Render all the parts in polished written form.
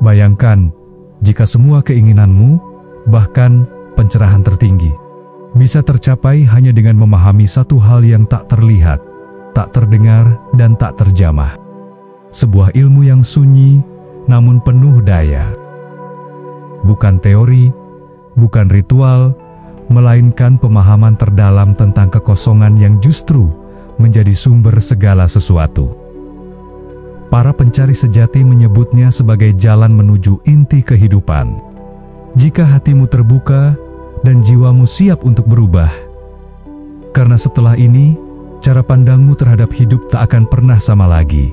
Bayangkan, jika semua keinginanmu, bahkan pencerahan tertinggi, bisa tercapai hanya dengan memahami satu hal yang tak terlihat, tak terdengar, dan tak terjamah. Sebuah ilmu yang sunyi, namun penuh daya. Bukan teori, bukan ritual, melainkan pemahaman terdalam tentang kekosongan yang justru menjadi sumber segala sesuatu. Para pencari sejati menyebutnya sebagai jalan menuju inti kehidupan. Jika hatimu terbuka dan jiwamu siap untuk berubah. Karena setelah ini, cara pandangmu terhadap hidup tak akan pernah sama lagi.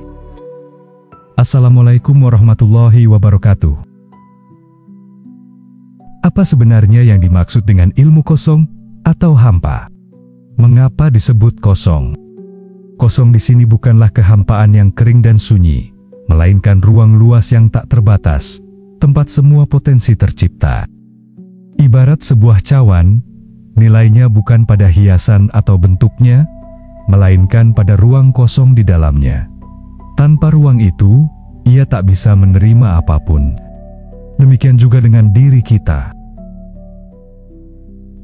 Assalamualaikum warahmatullahi wabarakatuh. Apa sebenarnya yang dimaksud dengan ilmu kosong atau hampa? Mengapa disebut kosong? Kosong di sini bukanlah kehampaan yang kering dan sunyi, melainkan ruang luas yang tak terbatas, tempat semua potensi tercipta. Ibarat sebuah cawan, nilainya bukan pada hiasan atau bentuknya, melainkan pada ruang kosong di dalamnya. Tanpa ruang itu, ia tak bisa menerima apapun. Demikian juga dengan diri kita.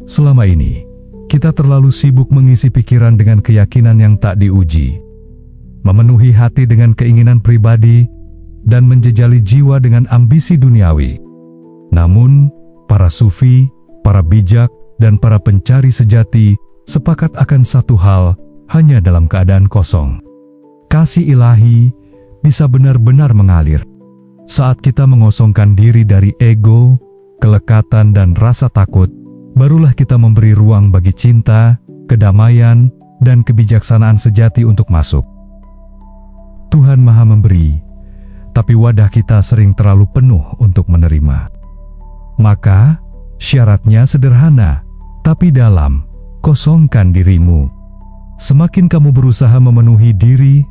Selama ini, kita terlalu sibuk mengisi pikiran dengan keyakinan yang tak diuji, memenuhi hati dengan keinginan pribadi, dan menjejali jiwa dengan ambisi duniawi. Namun, para sufi, para bijak, dan para pencari sejati sepakat akan satu hal hanya dalam keadaan kosong. Kasih ilahi bisa benar-benar mengalir saat kita mengosongkan diri dari ego, kelekatan, dan rasa takut. Barulah kita memberi ruang bagi cinta, kedamaian, dan kebijaksanaan sejati untuk masuk. Tuhan Maha Memberi, tapi wadah kita sering terlalu penuh untuk menerima. Maka, syaratnya sederhana, tapi dalam: kosongkan dirimu. Semakin kamu berusaha memenuhi diri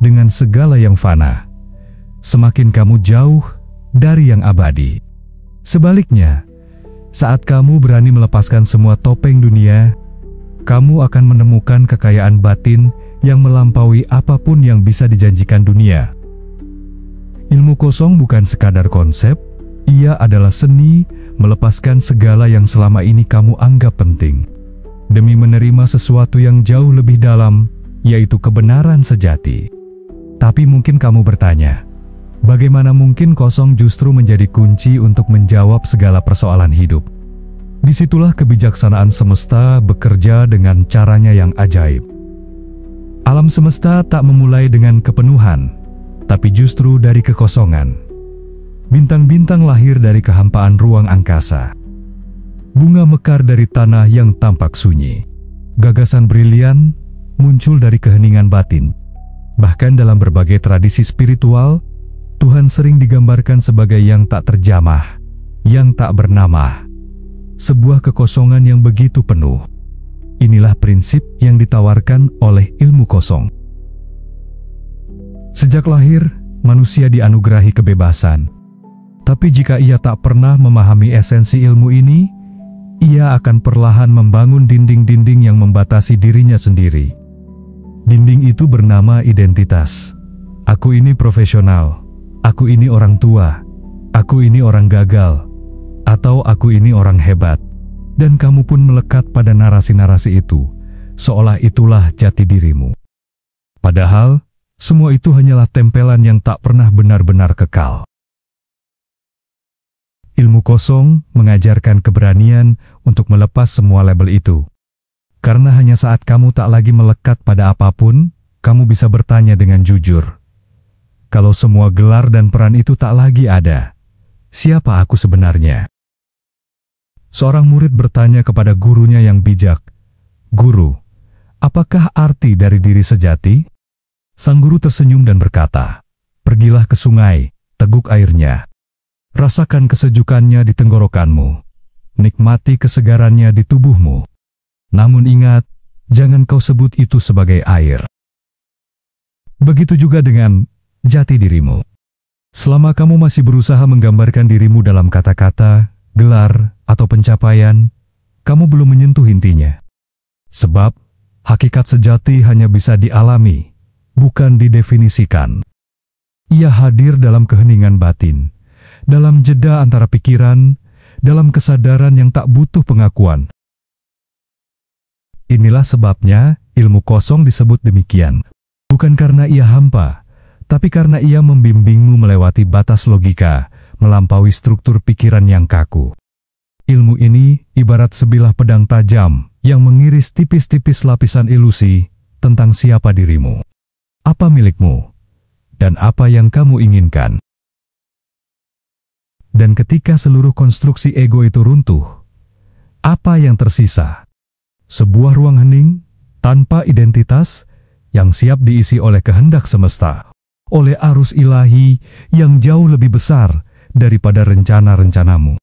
dengan segala yang fana, semakin kamu jauh dari yang abadi. Sebaliknya, saat kamu berani melepaskan semua topeng dunia, kamu akan menemukan kekayaan batin yang melampaui apapun yang bisa dijanjikan dunia. Ilmu kosong bukan sekadar konsep, ia adalah seni melepaskan segala yang selama ini kamu anggap penting, demi menerima sesuatu yang jauh lebih dalam, yaitu kebenaran sejati. Tapi mungkin kamu bertanya, bagaimana mungkin kosong justru menjadi kunci untuk menjawab segala persoalan hidup? Disitulah kebijaksanaan semesta bekerja dengan caranya yang ajaib. Alam semesta tak memulai dengan kepenuhan, tapi justru dari kekosongan. Bintang-bintang lahir dari kehampaan ruang angkasa. Bunga mekar dari tanah yang tampak sunyi. Gagasan brilian muncul dari keheningan batin. Bahkan dalam berbagai tradisi spiritual, Tuhan sering digambarkan sebagai yang tak terjamah, yang tak bernama. Sebuah kekosongan yang begitu penuh. Inilah prinsip yang ditawarkan oleh ilmu kosong. Sejak lahir, manusia dianugerahi kebebasan. Tapi jika ia tak pernah memahami esensi ilmu ini, ia akan perlahan membangun dinding-dinding yang membatasi dirinya sendiri. Dinding itu bernama identitas. Aku ini profesional. Aku ini orang tua, aku ini orang gagal, atau aku ini orang hebat. Dan kamu pun melekat pada narasi-narasi itu, seolah itulah jati dirimu. Padahal, semua itu hanyalah tempelan yang tak pernah benar-benar kekal. Ilmu kosong mengajarkan keberanian untuk melepas semua label itu. Karena hanya saat kamu tak lagi melekat pada apapun, kamu bisa bertanya dengan jujur. Kalau semua gelar dan peran itu tak lagi ada, siapa aku sebenarnya? Seorang murid bertanya kepada gurunya yang bijak, "Guru, apakah arti dari diri sejati?" Sang guru tersenyum dan berkata, "Pergilah ke sungai, teguk airnya. Rasakan kesejukannya di tenggorokanmu. Nikmati kesegarannya di tubuhmu. Namun ingat, jangan kau sebut itu sebagai air." Begitu juga dengan jati dirimu. Selama kamu masih berusaha menggambarkan dirimu dalam kata-kata, gelar, atau pencapaian, kamu belum menyentuh intinya. Sebab, Hakikat sejati hanya bisa dialami, bukan didefinisikan. Ia hadir dalam keheningan batin, dalam jeda antara pikiran, dalam kesadaran yang tak butuh pengakuan. Inilah sebabnya ilmu kosong disebut demikian. Bukan karena ia hampa, tapi karena ia membimbingmu melewati batas logika, melampaui struktur pikiran yang kaku. Ilmu ini ibarat sebilah pedang tajam yang mengiris tipis-tipis lapisan ilusi tentang siapa dirimu, apa milikmu, dan apa yang kamu inginkan. Dan ketika seluruh konstruksi ego itu runtuh, apa yang tersisa? Sebuah ruang hening, tanpa identitas, yang siap diisi oleh kehendak semesta, oleh arus ilahi yang jauh lebih besar daripada rencana-rencanamu.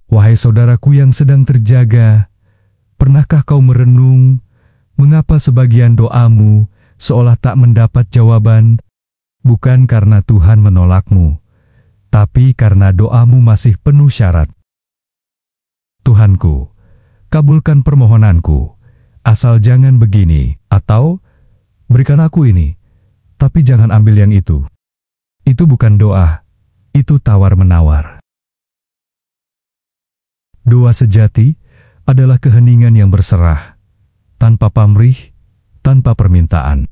Wahai saudaraku yang sedang terjaga, pernahkah kau merenung mengapa sebagian doamu seolah tak mendapat jawaban? Bukan karena Tuhan menolakmu, tapi karena doamu masih penuh syarat. Tuhanku, kabulkan permohonanku, asal jangan begini, atau berikan aku ini, tapi jangan ambil yang itu. Itu bukan doa, itu tawar-menawar. Doa sejati adalah keheningan yang berserah, tanpa pamrih, tanpa permintaan.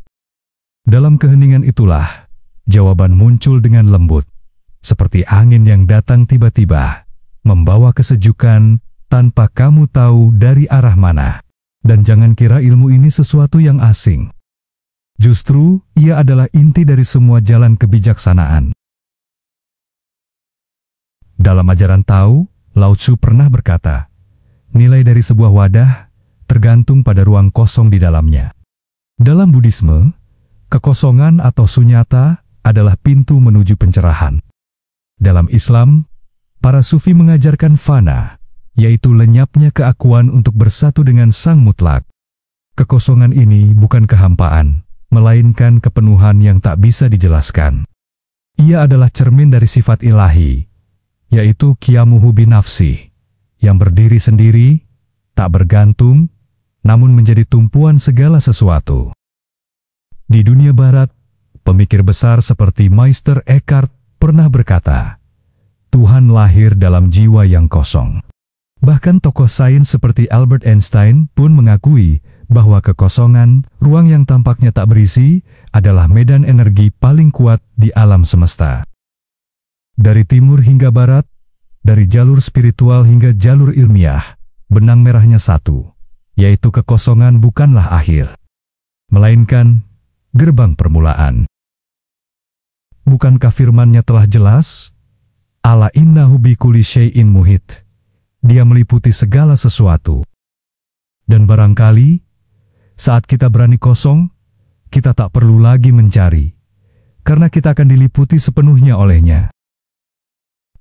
Dalam keheningan itulah, jawaban muncul dengan lembut, seperti angin yang datang tiba-tiba, membawa kesejukan tanpa kamu tahu dari arah mana. Dan jangan kira ilmu ini sesuatu yang asing. Justru, ia adalah inti dari semua jalan kebijaksanaan. Dalam ajaran Tao, Lao Tzu pernah berkata, nilai dari sebuah wadah tergantung pada ruang kosong di dalamnya. Dalam Buddhisme, kekosongan atau sunyata adalah pintu menuju pencerahan. Dalam Islam, para sufi mengajarkan fana, yaitu lenyapnya keakuan untuk bersatu dengan Sang Mutlak. Kekosongan ini bukan kehampaan, melainkan kepenuhan yang tak bisa dijelaskan. Ia adalah cermin dari sifat ilahi, yaitu qiyamuhu binafsi, yang berdiri sendiri, tak bergantung, namun menjadi tumpuan segala sesuatu. Di dunia barat, pemikir besar seperti Meister Eckhart pernah berkata, Tuhan lahir dalam jiwa yang kosong. Bahkan tokoh sains seperti Albert Einstein pun mengakui bahwa kekosongan, ruang yang tampaknya tak berisi, adalah medan energi paling kuat di alam semesta. Dari timur hingga barat, dari jalur spiritual hingga jalur ilmiah, benang merahnya satu, yaitu kekosongan bukanlah akhir, melainkan gerbang permulaan. Bukankah firman-Nya telah jelas? Ala innahu bikulli syai'in muhit. Dia meliputi segala sesuatu. Dan barangkali, saat kita berani kosong, kita tak perlu lagi mencari, karena kita akan diliputi sepenuhnya olehnya.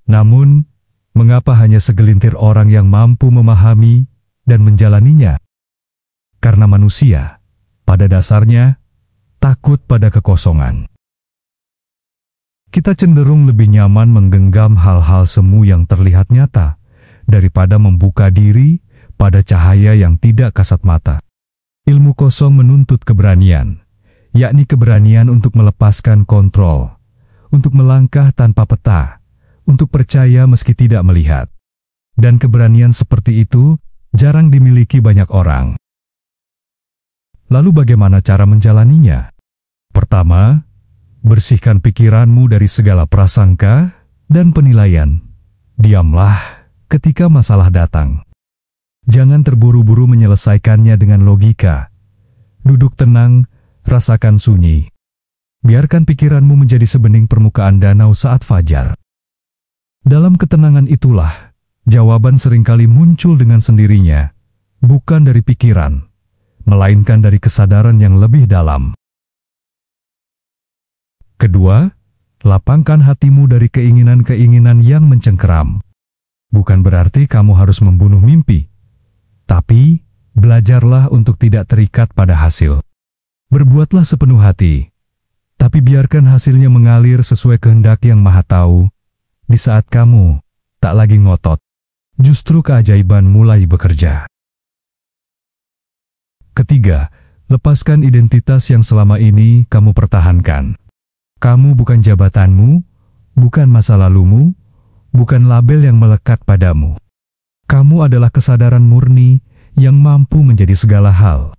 Namun, mengapa hanya segelintir orang yang mampu memahami dan menjalaninya? Karena manusia, pada dasarnya, takut pada kekosongan. Kita cenderung lebih nyaman menggenggam hal-hal semu yang terlihat nyata, daripada membuka diri pada cahaya yang tidak kasat mata. Ilmu kosong menuntut keberanian, yakni keberanian untuk melepaskan kontrol, untuk melangkah tanpa peta, untuk percaya meski tidak melihat. Dan keberanian seperti itu jarang dimiliki banyak orang. Lalu bagaimana cara menjalaninya? Pertama, bersihkan pikiranmu dari segala prasangka dan penilaian. Diamlah ketika masalah datang. Jangan terburu-buru menyelesaikannya dengan logika. Duduk tenang, rasakan sunyi. Biarkan pikiranmu menjadi sebening permukaan danau saat fajar. Dalam ketenangan itulah, jawaban seringkali muncul dengan sendirinya, bukan dari pikiran, melainkan dari kesadaran yang lebih dalam. Kedua, lapangkan hatimu dari keinginan-keinginan yang mencengkeram. Bukan berarti kamu harus membunuh mimpi, tapi belajarlah untuk tidak terikat pada hasil. Berbuatlah sepenuh hati, tapi biarkan hasilnya mengalir sesuai kehendak Yang Maha Tahu. Di saat kamu tak lagi ngotot, justru keajaiban mulai bekerja. ketiga, lepaskan identitas yang selama ini kamu pertahankan. Kamu bukan jabatanmu, bukan masa lalumu, bukan label yang melekat padamu. Kamu adalah kesadaran murni yang mampu menjadi segala hal.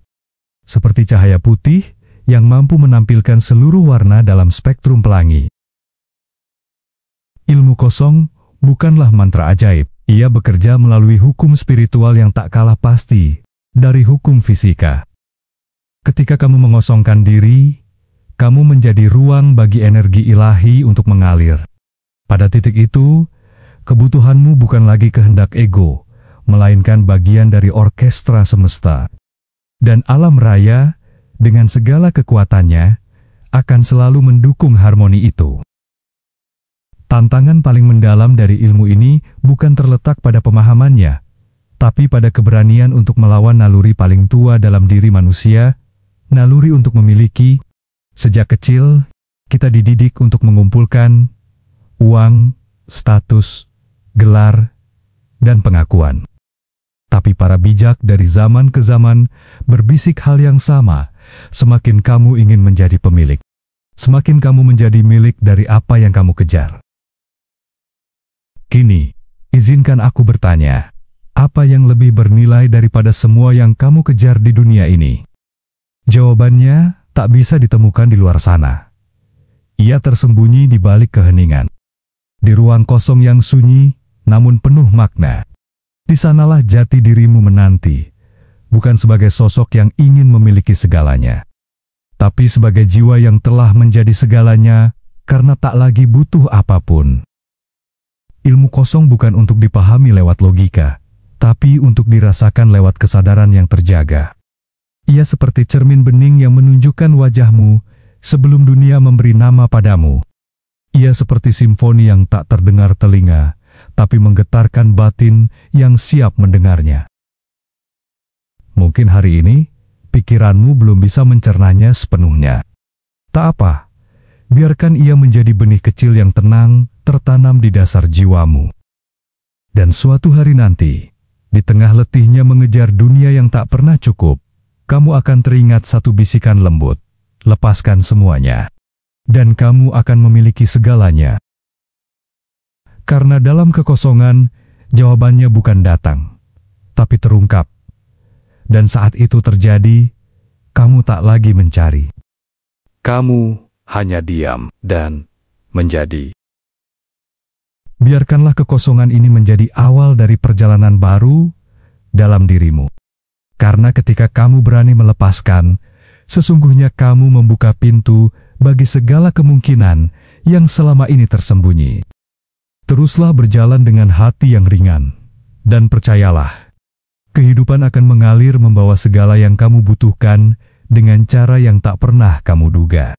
Seperti cahaya putih yang mampu menampilkan seluruh warna dalam spektrum pelangi. Ilmu kosong bukanlah mantra ajaib. Ia bekerja melalui hukum spiritual yang tak kalah pasti dari hukum fisika. Ketika kamu mengosongkan diri, kamu menjadi ruang bagi energi ilahi untuk mengalir. Pada titik itu, kebutuhanmu bukan lagi kehendak ego, melainkan bagian dari orkestra semesta. Dan alam raya, dengan segala kekuatannya, akan selalu mendukung harmoni itu. Tantangan paling mendalam dari ilmu ini bukan terletak pada pemahamannya, tapi pada keberanian untuk melawan naluri paling tua dalam diri manusia, naluri untuk memiliki. Sejak kecil, kita dididik untuk mengumpulkan uang, status, gelar, dan pengakuan. Tapi para bijak dari zaman ke zaman berbisik hal yang sama. Semakin kamu ingin menjadi pemilik, semakin kamu menjadi milik dari apa yang kamu kejar. Kini, izinkan aku bertanya, apa yang lebih bernilai daripada semua yang kamu kejar di dunia ini? Jawabannya tak bisa ditemukan di luar sana. Ia tersembunyi di balik keheningan. Di ruang kosong yang sunyi, namun penuh makna. Di sanalah jati dirimu menanti, bukan sebagai sosok yang ingin memiliki segalanya, tapi sebagai jiwa yang telah menjadi segalanya karena tak lagi butuh apapun. Ilmu kosong bukan untuk dipahami lewat logika, tapi untuk dirasakan lewat kesadaran yang terjaga. Ia seperti cermin bening yang menunjukkan wajahmu sebelum dunia memberi nama padamu. Ia seperti simfoni yang tak terdengar telinga, tapi menggetarkan batin yang siap mendengarnya. Mungkin hari ini, pikiranmu belum bisa mencernanya sepenuhnya. Tak apa, biarkan ia menjadi benih kecil yang tenang, tertanam di dasar jiwamu. Dan suatu hari nanti, di tengah letihnya mengejar dunia yang tak pernah cukup, kamu akan teringat satu bisikan lembut, lepaskan semuanya, dan kamu akan memiliki segalanya. Karena dalam kekosongan, jawabannya bukan datang, tapi terungkap. Dan saat itu terjadi, kamu tak lagi mencari. Kamu hanya diam dan menjadi. Biarkanlah kekosongan ini menjadi awal dari perjalanan baru dalam dirimu. Karena ketika kamu berani melepaskan, sesungguhnya kamu membuka pintu bagi segala kemungkinan yang selama ini tersembunyi. Teruslah berjalan dengan hati yang ringan, dan percayalah, kehidupan akan mengalir membawa segala yang kamu butuhkan dengan cara yang tak pernah kamu duga.